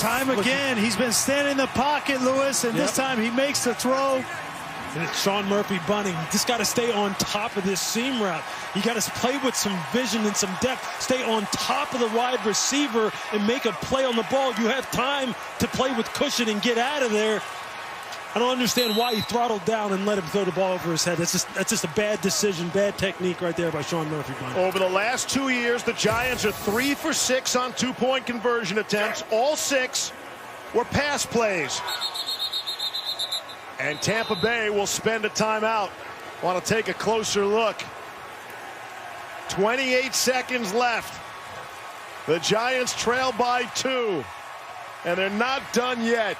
Time again, he's been standing in the pocket, Lewis, and this time he makes the throw. And it's Sean Murphy bunting. You just got to stay on top of this seam route. You got to play with some vision and some depth. Stay on top of the wide receiver and make a play on the ball. You have time to play with cushion and get out of there. I don't understand why he throttled down and let him throw the ball over his head. That's just a bad decision, bad technique right there by Sean Murphy bunting. Over the last 2 years, the Giants are 3 for 6 on two-point conversion attempts. All 6 were pass plays. And Tampa Bay will spend a timeout. Want to take a closer look. 28 seconds left. The Giants trail by 2. And they're not done yet.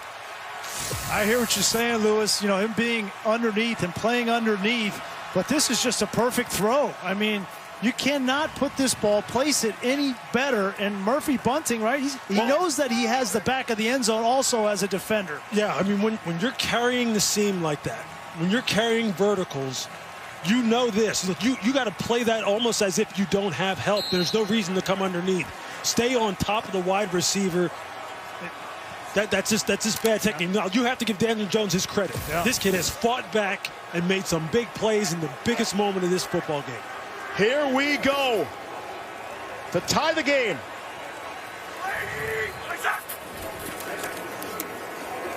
I hear what you're saying, Lewis. You know, him being underneath and playing underneath. But this is just a perfect throw. I mean, you cannot put this ball, place it any better. And Murphy bunting, right? He knows that he has the back of the end zone also as a defender. Yeah, I mean, when you're carrying the seam like that, when you're carrying verticals, you know this. Look, you got to play that almost as if you don't have help. There's no reason to come underneath. Stay on top of the wide receiver. That's just bad technique. Now, you have to give Daniel Jones his credit. Yeah. This kid has fought back and made some big plays in the biggest moment of this football game. Here we go to tie the game.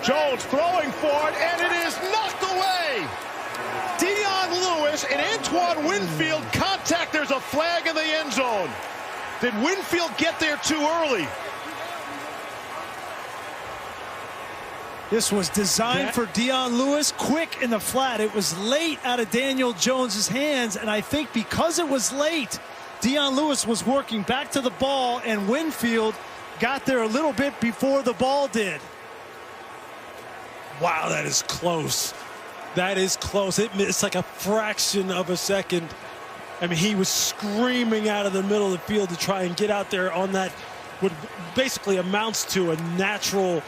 Jones throwing for it, and it is knocked away. Dion Lewis and Antoine Winfield contact. There's a flag in the end zone. Did Winfield get there too early? This was designed for Dion Lewis, quick in the flat. It was late out of Daniel Jones's hands, and I think because it was late, Dion Lewis was working back to the ball, and Winfield got there a little bit before the ball did. Wow, that is close. That is close. It's like a fraction of a second. I mean, he was screaming out of the middle of the field to try and get out there on that, what basically amounts to a natural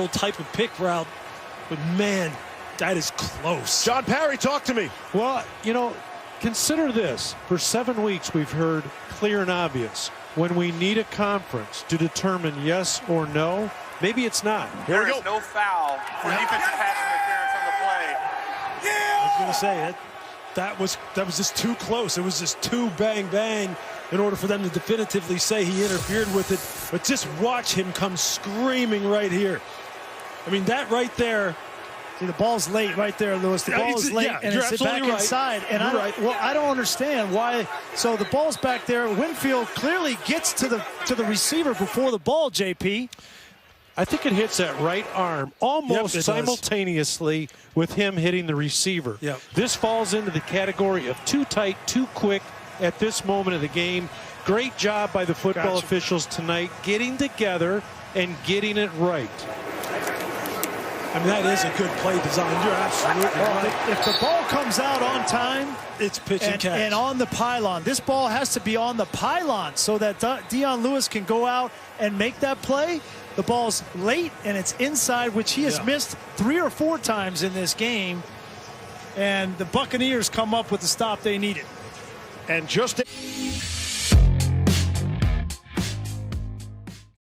type of pick route. But man, that is close. John Parry, talk to me. Well, you know, consider this. For 7 weeks, we've heard clear and obvious. When we need a conference to determine yes or no, maybe it's not. Here we go. There is no foul for defensive pass interference on the play. I was going to say that was just too close. It was just too bang in order for them to definitively say he interfered with it. But just watch him come screaming right here. I mean, that right there. See, the ball's late right there, Lewis. The ball is late, and it's back inside. And I don't understand why. So the ball's back there. Winfield clearly gets to the receiver before the ball, JP. I think it hits that right arm almost simultaneously with him hitting the receiver. Yep. This falls into the category of too tight, too quick at this moment of the game. Great job by the football officials tonight getting together and getting it right. I mean, that is a good play design. You're absolutely right. If the ball comes out on time, it's pitch and catch. And on the pylon. This ball has to be on the pylon so that Dion Lewis can go out and make that play. The ball's late, and it's inside, which he has missed 3 or 4 times in this game. And the Buccaneers come up with the stop they needed. And just